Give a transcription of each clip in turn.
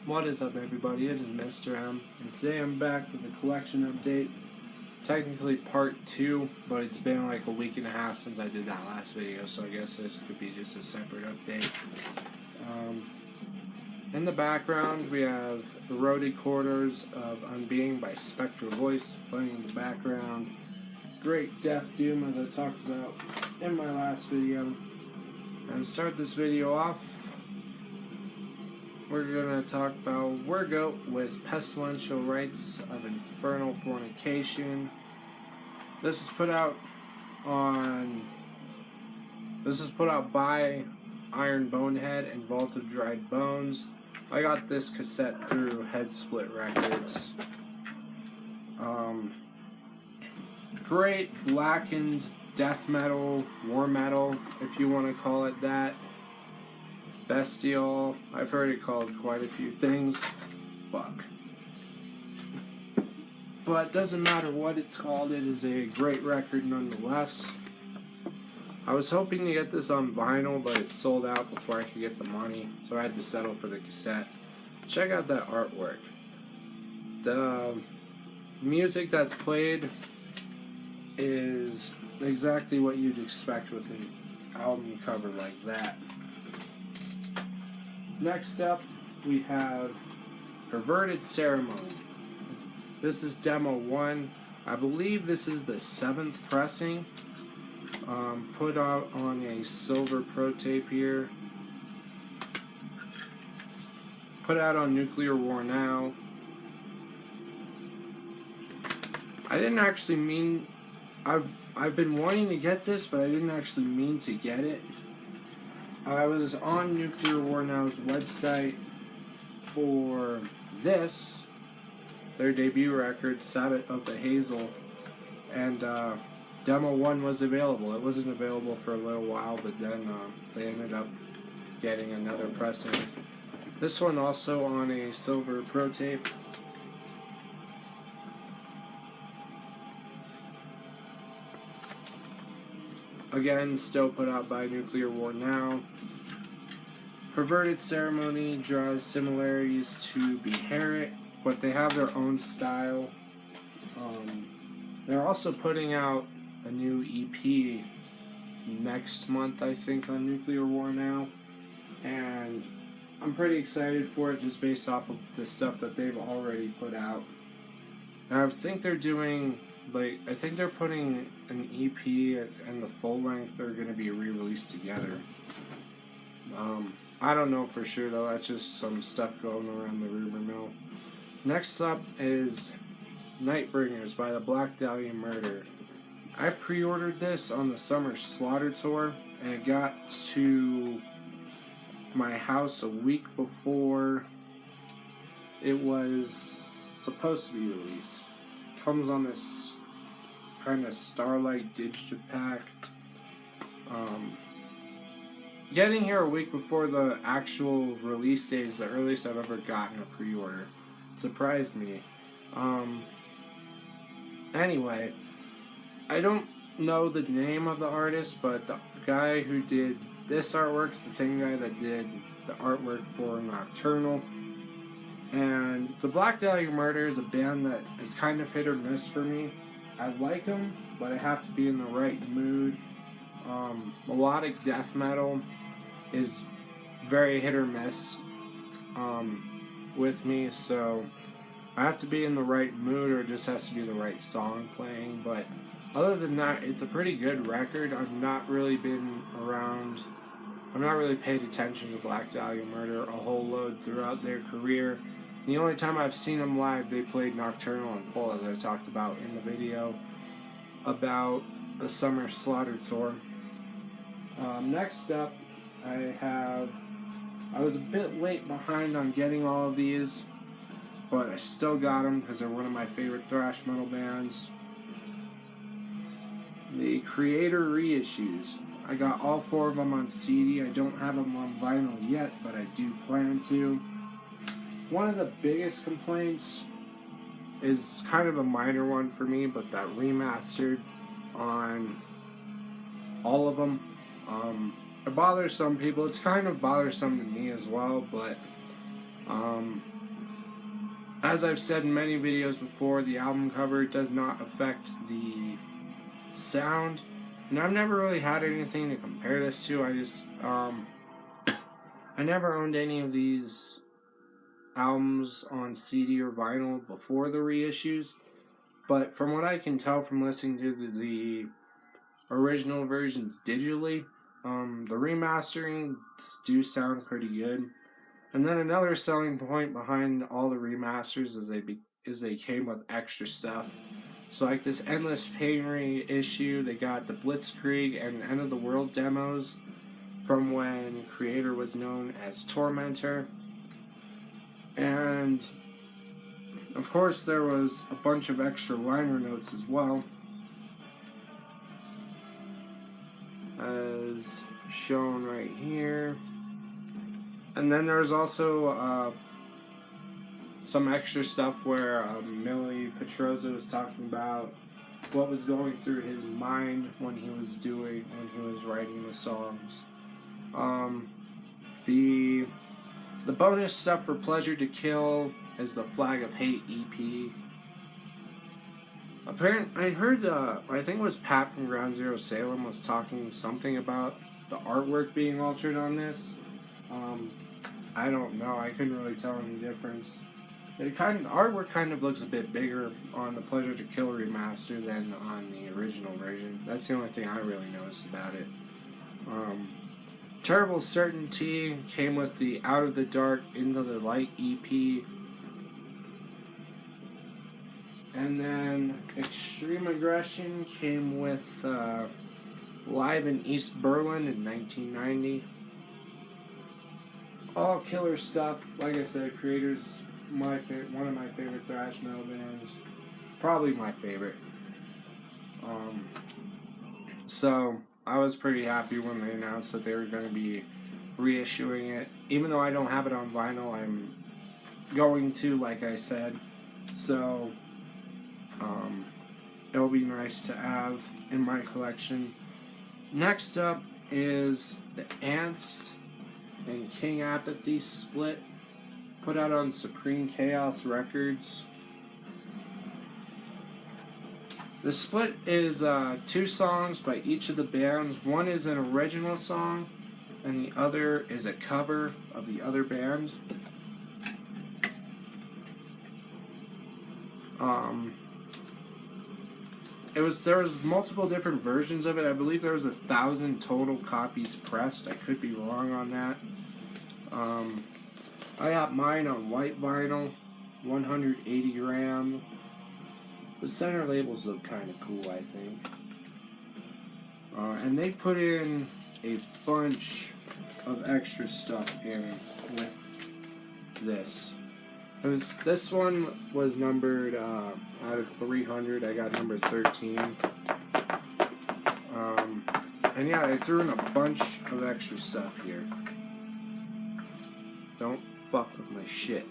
What is up, everybody? It is Mr. M, and today I'm back with a collection update. Technically part 2, but it's been like a week and a half since I did that last video, so I guess this could be just a separate update. In the background, we have Eroded Corridors of Unbeing by Spectral Voice playing in the background. Great Death Doom, as I talked about in my last video. And to start this video off, we're going to talk about Wergoat with Pestilential Rites of Infernal Fornication. This is put out by Iron Bonehead and Vault of Dried Bones. I got this cassette through Head Split Records. Great blackened death metal, war metal, if you want to call it that. Bestial. I've heard it called quite a few things. Fuck. But doesn't matter what it's called, it is a great record nonetheless. I was hoping to get this on vinyl, but it sold out before I could get the money, so I had to settle for the cassette. Check out that artwork. The music that's played is exactly what you'd expect with an album cover like that. Next up, we have Perverted Ceremony. This is demo 1. I believe this is the 7th pressing. Put out on a silver pro tape here. Put out on Nuclear War Now. I didn't actually mean... I've been wanting to get this, but I didn't actually mean to get it. I was on Nuclear War Now's website for this, their debut record, Sabbath of the Hazel, and demo 1 was available. It wasn't available for a little while, but then they ended up getting another pressing. This one also on a silver pro tape. Again, still put out by Nuclear War Now. Perverted Ceremony draws similarities to Beherit, but they have their own style. They're also putting out a new EP next month, I think, on Nuclear War Now. And I'm pretty excited for it just based off of the stuff that they've already put out. And I think they're doing... I think they're putting an EP and the full length are going to be re-released together. I don't know for sure though, that's just some stuff going around the rumor mill. Next up is Nightbringers by the Black Dahlia Murder. I pre-ordered this on the Summer Slaughter Tour and it got to my house a week before it was supposed to be released. Comes on this kind of Starlight Digipack. Getting here a week before the actual release date is the earliest I've ever gotten a pre-order. It surprised me. Anyway, I don't know the name of the artist, but the guy who did this artwork is the same guy that did the artwork for Nocturnal. And the Black Dahlia Murder is a band that is kind of hit or miss for me. I like them, but I have to be in the right mood. Melodic death metal is very hit or miss with me, so I have to be in the right mood, or it just has to be the right song playing. But other than that, it's a pretty good record. I've not really paid attention to Black Dahlia Murder a whole load throughout their career. The only time I've seen them live, they played Nocturnal in full, as I talked about in the video about the Summer Slaughter Tour. Next up, I was a bit late behind on getting all of these, but I still got them because they're one of my favorite thrash metal bands. The Creator reissues. I got all 4 of them on CD. I don't have them on vinyl yet, but I do plan to. One of the biggest complaints is kind of a minor one for me, but that remastered on all of them. It bothers some people. It's kind of bothersome to me as well, but As I've said in many videos before, the album cover does not affect the sound, and I've never really had anything to compare this to. I never owned any of these albums on CD or vinyl before the reissues, but from what I can tell from listening to the original versions digitally, the remasтерings do sound pretty good. And then another selling point behind all the remasters is they came with extra stuff. So like this Endless Pain reissue, they got the Blitzkrieg and End of the World demos from when Creator was known as Tormentor. And of course there was a bunch of extra liner notes as well, as shown right here. And then there's also some extra stuff where Millie Petrozza was talking about what was going through his mind when he was writing the songs. The bonus stuff for Pleasure to Kill is the Flag of Hate EP. I heard, I think it was Pat from Ground Zero Salem was talking something about the artwork being altered on this. I don't know. I couldn't really tell any difference. Artwork kind of looks a bit bigger on the Pleasure to Kill remaster than on the original version. That's the only thing I really noticed about it. Terrible Certainty came with the Out of the Dark, Into the Light EP. And then Extreme Aggression came with Live in East Berlin in 1990. All killer stuff. Like I said, Creator's one of my favorite thrash metal bands. Probably my favorite. So I was pretty happy when they announced that they were going to be reissuing it. Even though I don't have it on vinyl, I'm going to, like I said. So it'll be nice to have in my collection. Next up is the Ants and King Apathy split, put out on Supreme Chaos Records. The split is 2 songs by each of the bands. One is an original song, and the other is a cover of the other band. There was multiple different versions of it. I believe there was 1,000 total copies pressed. I could be wrong on that. I got mine on white vinyl, 180 gram. The center labels look kind of cool, I think. And they put in a bunch of extra stuff in with this. This one was numbered out of 300. I got number 13. And yeah, they threw in a bunch of extra stuff here. Don't fuck with my shit.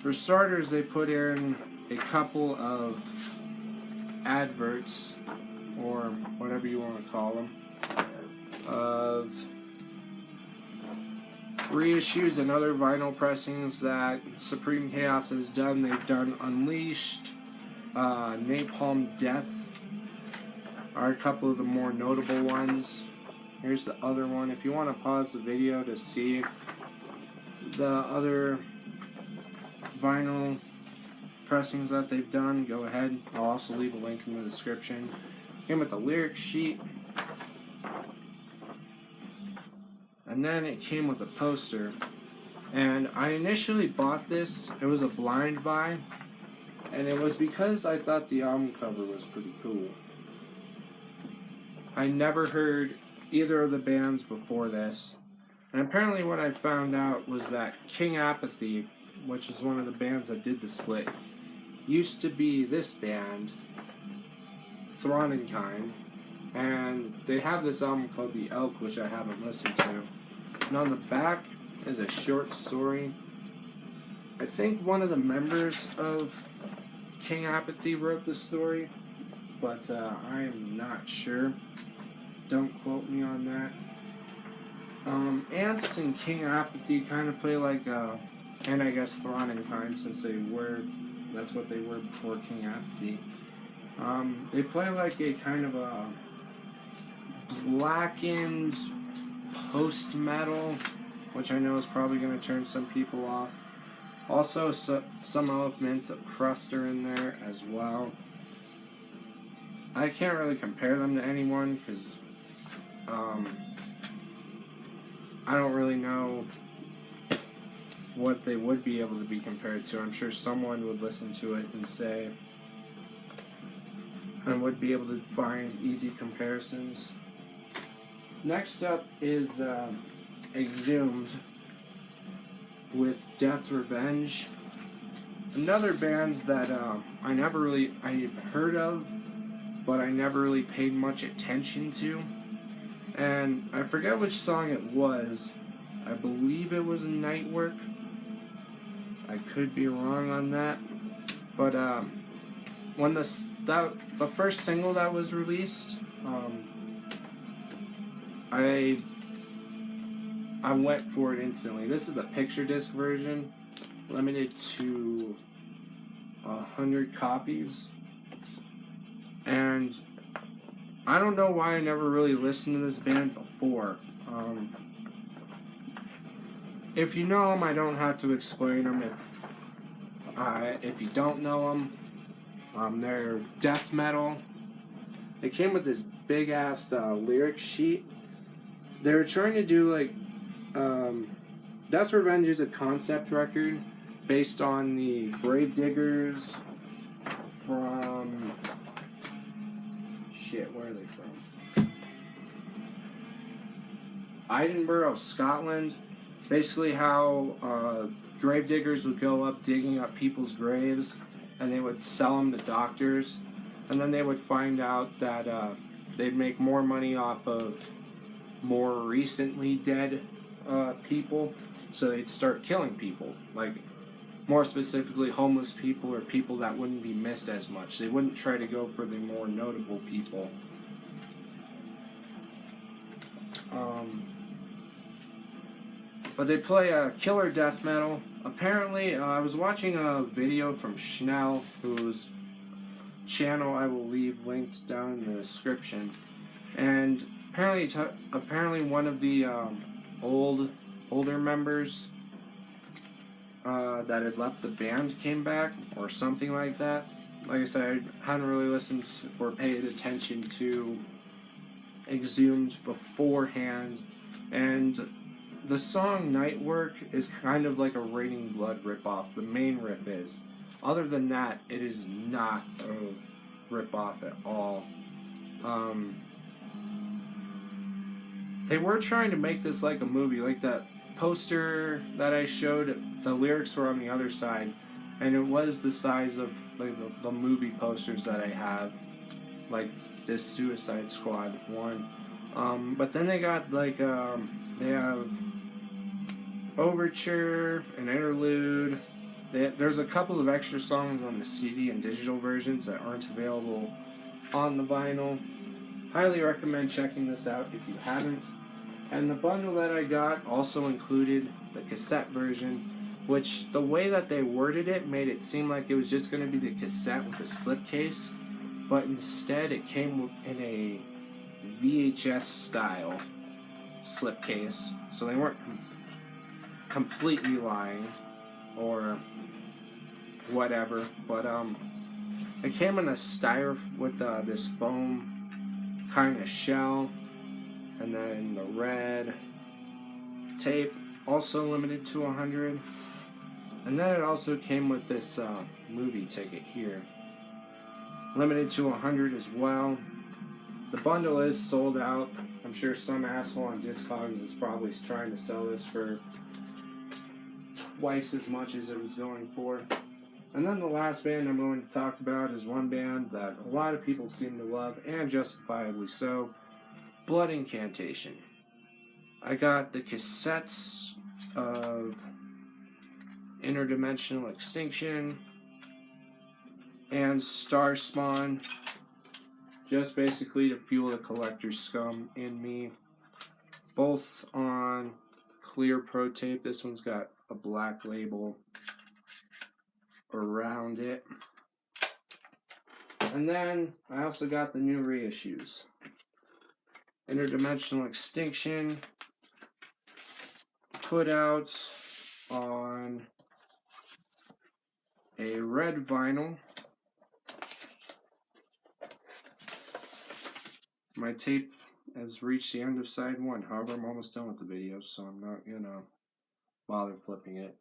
For starters, they put in a couple of adverts, or whatever you want to call them, of reissues and other vinyl pressings that Supreme Chaos has done. They've done Unleashed, Napalm Death are a couple of the more notable ones. Here's the other one. If you want to pause the video to see the other vinyl pressings that they've done, go ahead. I'll also leave a link in the description. Came with a lyric sheet. And then it came with a poster. And I initially bought this. It was a blind buy. And it was because I thought the album cover was pretty cool. I never heard either of the bands before this. And apparently what I found out was that King Apathy, which is one of the bands that did the split, used to be this band, Thronenkind, and they have this album called The Elk, which I haven't listened to. And on the back is a short story. I think one of the members of King Apathy wrote the story, but I am not sure. Don't quote me on that. Ants and King Apathy kind of play like, and I guess Thrawn and Kind, since that's what they were before King Apathy. They play like a kind of a blackened post-metal, which I know is probably going to turn some people off. Also, some elements of crust are in there as well. I can't really compare them to anyone because I don't really know what they would be able to be compared to. I'm sure someone would listen to it and say, and would be able to find easy comparisons. Next up is Exhumed with Death Revenge. Another band that I've heard of, but I never really paid much attention to. And I forget which song it was. I believe it was Nightwork. I could be wrong on that. But when the first single that was released, I went for it instantly. This is the picture disc version, limited to 100 copies. And I don't know why I never really listened to this band before. If you know them, I don't have to explain them. If you don't know them, they're death metal. They came with this big ass lyric sheet. They were trying to do like Death Revenge is a concept record based on the Gravediggers from where are they from? Edinburgh, Scotland. Basically how gravediggers would go up digging up people's graves and they would sell them to doctors, and then they would find out that they'd make more money off of more recently dead people, so they'd start killing people, like more specifically homeless people or people that wouldn't be missed as much. They wouldn't try to go for the more notable people. But they play killer death metal. Apparently, I was watching a video from Schnell, whose channel I will leave linked down in the description, and apparently one of the older members that had left the band came back, or something like that. Like I said, I hadn't really listened or paid attention to Exhumed beforehand, and the song Nightwork is kind of like a Raining Blood ripoff. The main riff is. Other than that, it is not a ripoff at all. They were trying to make this like a movie, like that poster that I showed. The lyrics were on the other side, and it was the size of like the movie posters that I have, like this Suicide Squad one. But then they got like they have Overture, an interlude. There's a couple of extra songs on the CD and digital versions that aren't available on the vinyl. Highly recommend checking this out if you haven't. And the bundle that I got also included the cassette version, which the way that they worded it made it seem like it was just going to be the cassette with a slipcase, but instead it came in a VHS style slipcase, so they weren't completely lying or whatever, but it came in a styrofoam with this foam kind of shell, and then the red tape, also limited to 100, and then it also came with this movie ticket here, limited to 100 as well. The bundle is sold out. I'm sure some asshole on Discogs is probably trying to sell this for twice as much as it was going for. And then the last band I'm going to talk about is one band that a lot of people seem to love, and justifiably so, Blood Incantation. I got the cassettes of Interdimensional Extinction and Starspawn. just basically to fuel the collector scum in me. Both on clear pro tape. This one's got a black label around it. And then I also got the new reissues. Interdimensional Extinction, put out on a red vinyl. My tape has reached the end of side 1. However, I'm almost done with the video, so I'm not gonna bother flipping it.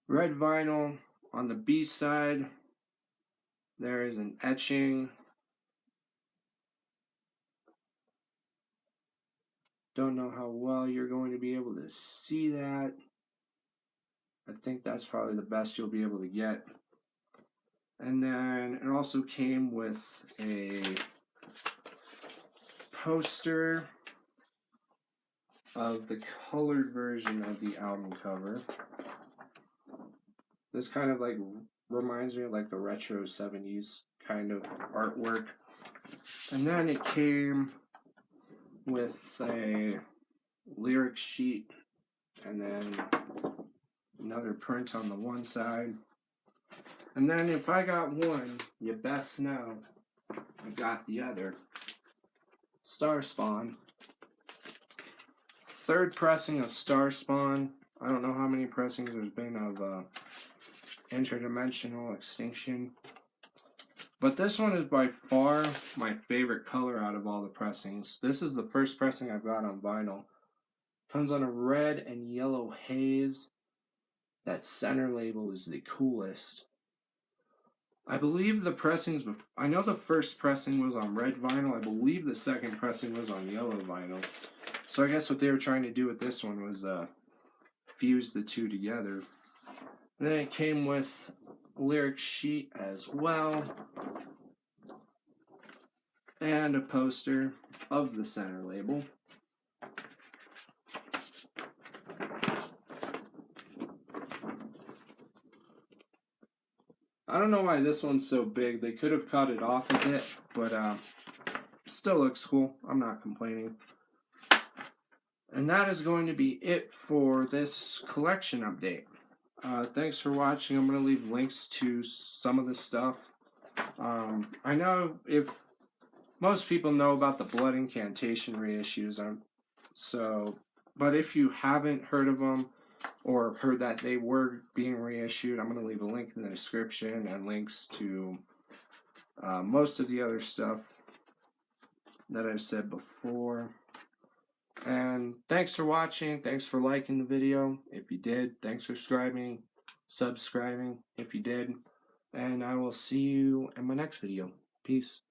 Red vinyl. On the B side, there is an etching. Don't know how well you're going to be able to see that. I think that's probably the best you'll be able to get. And then it also came with a poster of the colored version of the album cover. This kind of like reminds me of like the retro 70s kind of artwork. And then it came with a lyric sheet and then another print on the one side. And then if I got one, you best know I got the other. Star Spawn. Third pressing of Star Spawn. I don't know how many pressings there's been of Interdimensional Extinction. But this one is by far my favorite color out of all the pressings. This is the first pressing I've got on vinyl. Comes on a red and yellow haze. That center label is the coolest. I believe the pressings, I know the first pressing was on red vinyl. I believe the second pressing was on yellow vinyl. So I guess what they were trying to do with this one was fuse the two together. And then it came with a lyric sheet as well. And a poster of the center label. I don't know why this one's so big. They could have cut it off a bit, but still looks cool. I'm not complaining. And that is going to be it for this collection update. Thanks for watching. I'm going to leave links to some of this stuff. I know if most people know about the Blood Incantation reissues, but if you haven't heard of them, or heard that they were being reissued, I'm going to leave a link in the description and links to most of the other stuff that I've said before. And thanks for watching. Thanks for liking the video if you did. Thanks for subscribing if you did. And I will see you in my next video. Peace.